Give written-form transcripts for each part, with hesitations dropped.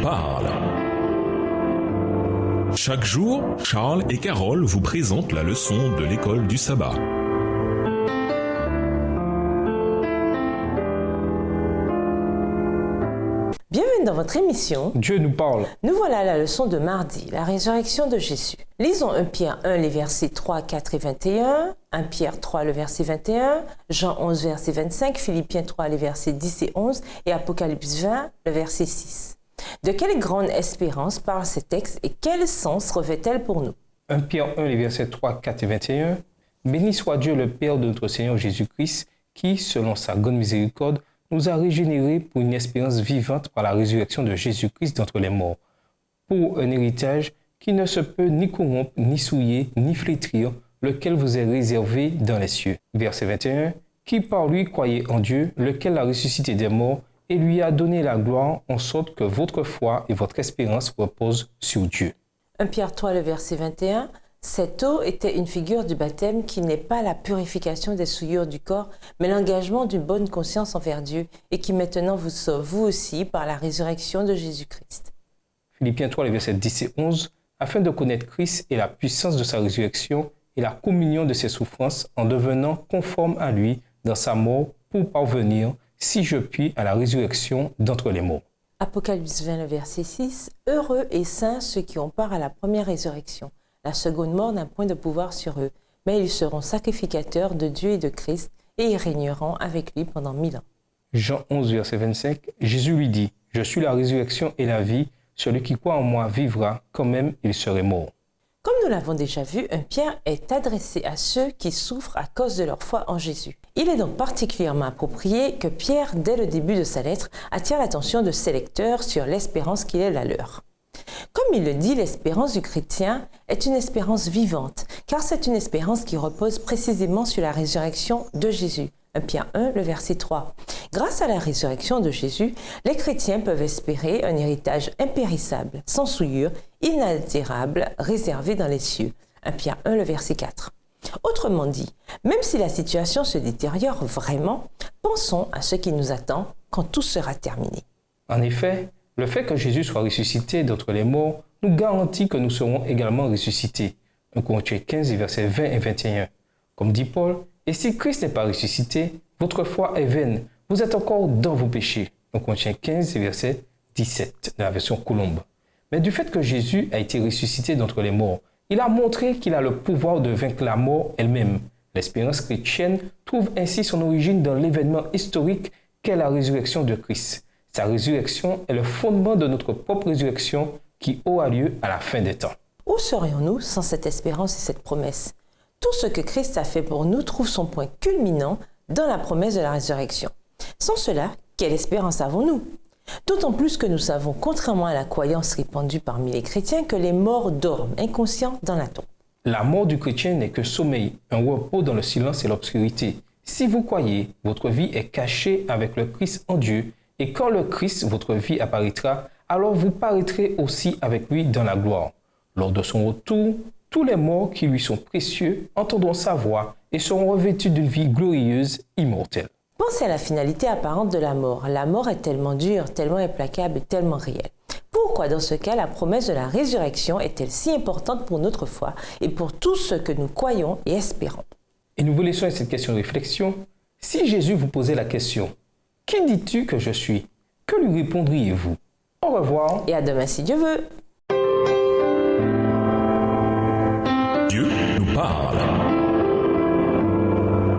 parle. Chaque jour, Charles et Carole vous présentent la leçon de l'école du sabbat. Bienvenue dans votre émission Dieu nous parle. Nous voilà à la leçon de mardi, la résurrection de Jésus. Lisons 1 Pierre 1, les versets 3, 4 et 21, 1 Pierre 3, le verset 21, Jean 11, verset 25, Philippiens 3, les versets 10 et 11 et Apocalypse 20, le verset 6. De quelle grande espérance parlent ces textes et quel sens revêt-elle pour nous? 1 Pierre 1, les versets 3, 4 et 21. Béni soit Dieu le Père de notre Seigneur Jésus-Christ, qui, selon sa grande miséricorde, nous a régénérés pour une espérance vivante par la résurrection de Jésus-Christ d'entre les morts, pour un héritage qui ne se peut ni corrompre, ni souiller, ni flétrir, lequel vous est réservé dans les cieux. Verset 21. Qui par lui croyait en Dieu, lequel l'a ressuscité des morts, et lui a donné la gloire, en sorte que votre foi et votre espérance reposent sur Dieu. 1 Pierre 3, le verset 21. Cette eau était une figure du baptême qui n'est pas la purification des souillures du corps, mais l'engagement d'une bonne conscience envers Dieu et qui maintenant vous sauve, vous aussi, par la résurrection de Jésus-Christ. Philippiens 3, les versets 10 et 11. Afin de connaître Christ et la puissance de sa résurrection et la communion de ses souffrances en devenant conforme à lui dans sa mort pour parvenir, si je puis, à la résurrection d'entre les morts. Apocalypse 20, le verset 6. Heureux et saints ceux qui ont part à la première résurrection. La seconde mort n'a point de pouvoir sur eux, mais ils seront sacrificateurs de Dieu et de Christ, et ils régneront avec lui pendant 1000 ans. Jean 11, verset 25, Jésus lui dit, « Je suis la résurrection et la vie, celui qui croit en moi vivra, quand même il serait mort. » Comme nous l'avons déjà vu, 1 Pierre est adressé à ceux qui souffrent à cause de leur foi en Jésus. Il est donc particulièrement approprié que Pierre, dès le début de sa lettre, attire l'attention de ses lecteurs sur l'espérance qui est la leur. Comme il le dit, l'espérance du chrétien est une espérance vivante, car c'est une espérance qui repose précisément sur la résurrection de Jésus. 1 Pierre 1, le verset 3. Grâce à la résurrection de Jésus, les chrétiens peuvent espérer un héritage impérissable, sans souillure, inaltérable, réservé dans les cieux. 1 Pierre 1, le verset 4. Autrement dit, même si la situation se détériore vraiment, pensons à ce qui nous attend quand tout sera terminé. En effet, le fait que Jésus soit ressuscité d'entre les morts nous garantit que nous serons également ressuscités. 1 Corinthiens 15, versets 20 et 21. Comme dit Paul, « Et si Christ n'est pas ressuscité, votre foi est vaine, vous êtes encore dans vos péchés. » 1 Corinthiens 15, verset 17, dans la version Colombe. Mais du fait que Jésus a été ressuscité d'entre les morts, il a montré qu'il a le pouvoir de vaincre la mort elle-même. L'espérance chrétienne trouve ainsi son origine dans l'événement historique qu'est la résurrection de Christ. Sa résurrection est le fondement de notre propre résurrection qui aura lieu à la fin des temps. Où serions-nous sans cette espérance et cette promesse? Tout ce que Christ a fait pour nous trouve son point culminant dans la promesse de la résurrection. Sans cela, quelle espérance avons-nous? D'autant plus que nous savons, contrairement à la croyance répandue parmi les chrétiens, que les morts dorment inconscients dans la tombe. La mort du chrétien n'est que sommeil, un repos dans le silence et l'obscurité. Si vous croyez, votre vie est cachée avec le Christ en Dieu, et quand le Christ, votre vie, apparaîtra, alors vous paraîtrez aussi avec lui dans la gloire. Lors de son retour, tous les morts qui lui sont précieux entendront sa voix et seront revêtus d'une vie glorieuse, immortelle. Pensez à la finalité apparente de la mort. La mort est tellement dure, tellement implacable et tellement réelle. Pourquoi dans ce cas la promesse de la résurrection est-elle si importante pour notre foi et pour tout ce que nous croyons et espérons? Et nous vous laissons cette question de réflexion. Si Jésus vous posait la question, « Qui dis-tu que je suis ?» Que lui répondriez-vous? Au revoir. Et à demain si Dieu veut. Dieu nous parle.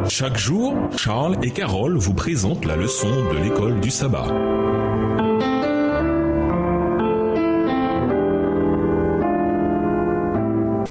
Chaque jour, Charles et Carole vous présentent la leçon de l'école du sabbat.